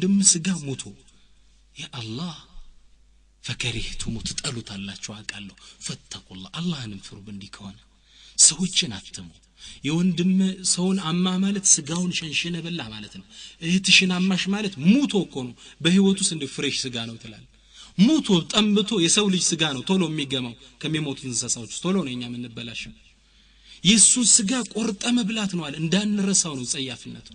የወንድም ስጋ ሞቶ ያ አላህ ፈከሪህቱሙ ትጠሉታላችሁ አውቃለሁ ፈተቁላህ አላህንም ፍሩ እንዲህ ከሆነ ሰዎችን አትሙ የወንድም ሰውን አማ ማለት ስጋውን ሸንሽነ በላ ማለት ነው እህትሽን አማሽ ማለት ሙቶ እኮ ነው በህይወቱስ እንደ ፍሬሽ ስጋ ነው ትላል ሙቶ ጠምብቶ የሰው ልጅ ስጋ ነው ቶሎ የሚገማው ከሚሞቱት እንስሳዎች ቶሎ ነው እኛ የምንበላሽው የሱ ስጋ ቆርጠ መብላት ነው አለ እንዳንረሳው ነው ጸያፍነቱ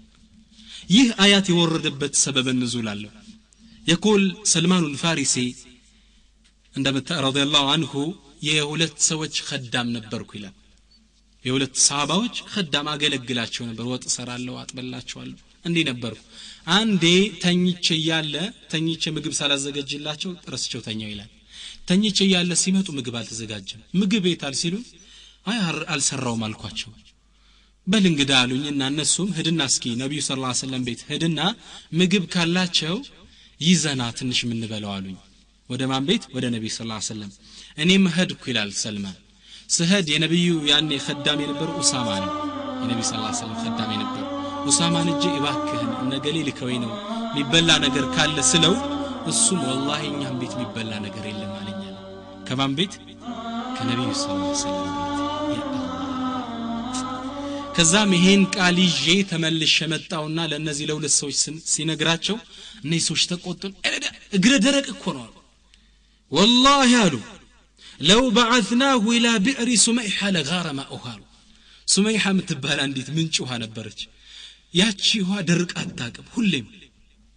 ይህ አያት የወረደበት ሰበብ ንዙል አለው يقول سلمان الفارسي عندما رضي الله عنه የሁለት ሰዎች خدام ነበርኩ ይላል የሁለት ሰሃባዎች خدام አገለግላቸው ነበር ወጥ ሰራለው አጥበላቸዋለሁ እንዲህ ነበርኩ አንዴ ተኝቼ ምግብ ሳላዘጋጅላቸው ረስቸው ተኛው ይላል ተኝቼ ያለ ሲመጡ ምግብ አልተዘጋጀም ምግብ የታል ሲሉ አይ አልሰራውም አልኳቸው በል እንግዳ አሉኝና እነሱም ሄድና እስኪ ነብዩ ሰለላሁ ዐለይሂ ወሰለም ቤት ሄድና ምግብ ካላቸው ይዘና ትንሽ ምን በለው አሉኝ ወደ ማን ቤት ወደ ነብዩ ሰለላሁ ዐለይሂ ወሰለም እኔም ሄድኩ ይላል ሰልማን ስሄድ የነብዩ ያኔ خدام የነበረው ኡሳማ ነው የነብዩ ሰለላሁ ዐለይሂ ወሰለም خدام የነበረው ኡሳማን እጄ እባክህን ነገሌ ልከወይ ነው ሚበላ ነገር ካለ ስለው እሱም والله እኛም ቤት ሚበላ ነገር የለም አለኝ ከማን ቤት ከነብዩ ሰለላሁ ዐለይሂ ወሰለም ከዛም ይሄን ቃል ይዤ ተመልሼ መጣውና ለነዚህ ለሁለት ሰዎች ሲነግራቸው እነዚህ ሰዎች ተቆጡን እግረ ደረቅ እኮ ነው والله አሉ لو بعثناه الى بئر سميحه لغار ماؤها سميحه ምትባል አንዲት ምንጭ ውሃ ነበረች ያቺ ውሃ ደርቅ አታቀም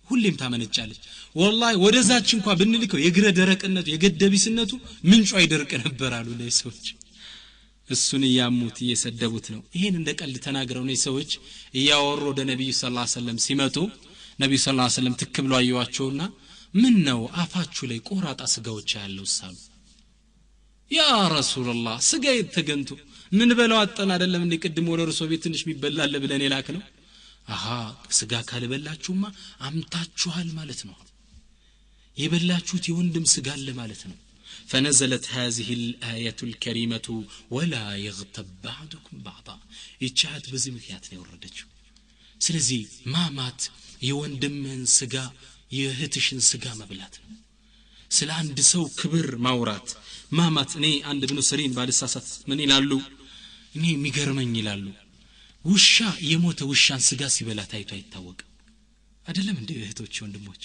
ሁሌም ታመነጫለች والله ወደዛች እንኳን ብንልከው የግረ ደረቅነቱ የገደቢስነቱ ምንጩ አይደርቅ ነበር አሉ ለሰዎች እሱን ያሙት እየሰደቡት ነው ይሄን እንደቀልድ ተናግረው ነው ሰዎች እያወሩ ወደ ነብዩ ሰለላሁ ዐለይሂ ወሰለም ሲመጡ ነብዩ ሰለላሁ ዐለይሂ ወሰለም ተከብለው አዩዋቸውና ምን ነው አፋችሁ ላይ ቆራጣ ስጋዎች ያለው ሳሉ ያ ረሱላህ ስጋ የተገንቱ ምን በለው አጠና አይደለም እንዴ ቅድም ወደ ረሱ ቤት ትንሽ ሚበላል ብለን የላክነው አሃ ስጋ ካልበላችሁማ አምታችኋል ማለት ነው የበላችሁት የወንድም ስጋ አለ ማለት ነው فنزلت هذه الآية الكريمة ولا يغتب بعضكم بعضا ይቻት በዚህ ምክንያት ነው ወረደችው ስለዚህ ማማት የወንድምን ስጋ የእህትሽን ስጋ መብላት ነው ስለ አንድ ሰው ክብር ማውራት ማማት እኔ አንድ ብኑ ሰሪን ባልሳሳት ምን ይላሉ እኔ የሚገርመኝ ይላሉ ውሻ የሞተ ውሻን ስጋ ሲበላ ታይቶ አይታወቅም አይደለም እንደ እህቶች ወንድሞች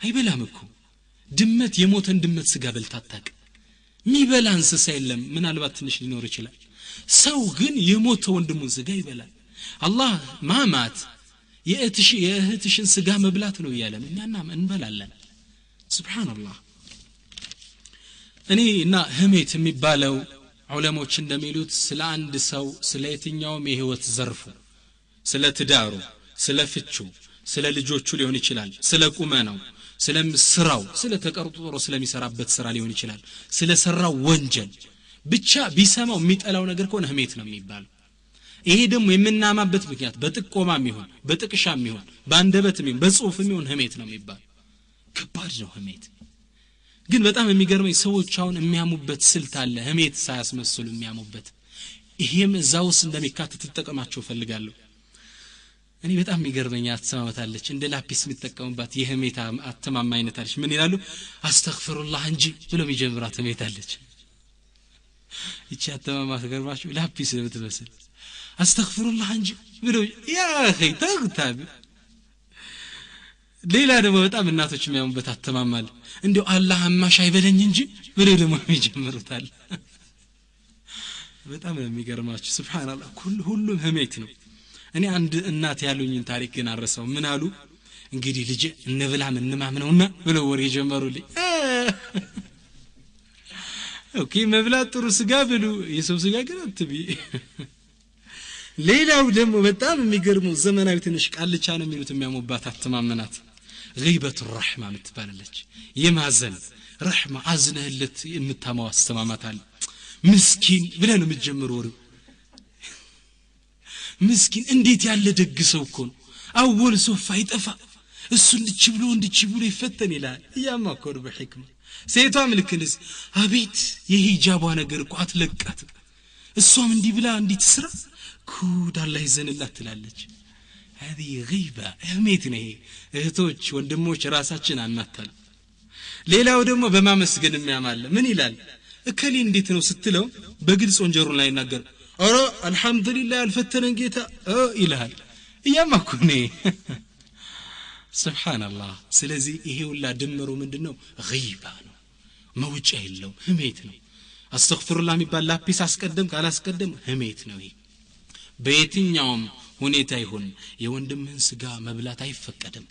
አይበላም እኮ ድመት የሞተን ድመት ስጋ በልታ አታውቅ ሚበላ እንስሳ የለም ምናልባት ትንሽ ሊኖር ይችላል ሰው ግን የሞተ ወንድሙን ስጋ ይበላል አላህ ማማት የእህትሽን ስጋ መብላት ነው ይያለን እኛና እንበላለን ሱብሃንአላህ እኔና ህሜት የሚባለው ዑለሞች እንደሚሉት ስለ አንድ ሰው ስለ የትኛውም የህይወት ዘርፉ ስለ ትዳሩ ስለ ፍቹ ስለ ልጆቹ ሊሆን ይችላል ስለ ቁመናው ስለ ስራው ስለ ተቀርጥሮ ስለሚሰራበት ስራ ሊሆን ይችላል ስለ ሰራው ወንጀል ብቻ ቢሰማው የሚጠላው ነገር ከሆነ ህሜት ነው የሚባለው ይሄ ደግሞ የምናማበት ምክንያት በጥቆማም ይሁን በጥቅሻም ይሁን በአንደበትም ይሁን በጽሁፍም ይሁን ህሜት ነው የሚባለው ከባድ ነው ህሜት ግን በጣም የሚገርመኝ ሰዎች አሁን የሚያሙበት ስልት አለ ህሜት ሳያስመስሉ የሚያሙበት ይሄም እዛውስ እንደሚካተት ተጠቀማቸው ፈልጋለሁ እኔ በጣም የሚገርመኝ አትሰማመታለች እንደ ላፒስ የሚጠቀሙባት የህሜት አተማማ አይነት አለች ምን ይላሉ አስተግፍሩላህ እንጂ ብሎ የሚጀምራት ህሜት አለች እቺ አተማማ ተገርማችሁ ላፒስ ለምትመስል አስተግፍሩላህ እንጂ ብሎ ያ اخي ተግታብ ሌላ ደግሞ በጣም እናቶች የሚያሙበት አተማማል እንዴ አላህ አማሽ አይበለኝ እንጂ ብሎ ደግሞ ይጀምሩታል በጣም ነው የሚገርማችሁ ሱብሃንአላህ ሁሉም ህሜት ነው እኔ አንድ እናት ያሉኝን ታሪክ ግን አረሳው ምን አሉ እንግዲህ ልጅ እንብላም እንማምነውና ብለው ወሬ ጀመሩልኝ ኦኬ መብላት ጥሩ ስጋ ብሉ የሰው ስጋ ግን አትቢ ሌላው ደግሞ በጣም የሚገርመው ዘመናዊ ትንሽ ቃልቻ ነው የሚሉት የሚያሙባት አተማመናት غيبة الرحمة ምትባላለች የማዘን ረህማ አዝነህለት የምታማው አስተማማታል ምስኪን ብለህ ነው የምትጀምረው ወሬ ምስኪን እንዴት ያለ ደግ ሰው እኮ ነው አወል ሶፋ ይጠፋ እሱ እንድች ብሎ ይፈተን ይላል ያማከሩ በህክማ ሴቷ ምልክልስ አቤት የሂጃቧ ነገር እኮ አትለቃት እሷም እንዲህ ብላ እንዲት ስራ ኩድ አላህ ይዘንላት ትላለች هذه غيبة ህሜት ነው ይሄ እህቶች ወንድሞች ራሳችን አናታል ሌላው ደግሞ በማመስገን የሚያማለ ምን ይላል እከሌ እንዴት ነው ስትለው በግልጽ ወንጀሩን ላይ ይናገር አረ አልহামዱሊላህ አልፈተነን ጌታ ይላል ያማኩኔ ሱብሃንአላህ ስለዚህ ይሄ ሁላ ድምሩ ምንድነው غيبة ነው መውጫ የለው ህሜት ነው አስተግፍሩላህ የሚባል ላፒስ አስቀደም ካላስቀደም ህሜት ነው ይሄ በየትኛውም ሁኔታ ይሁን የወንድምህን ስጋ መብላት አይፈቀድም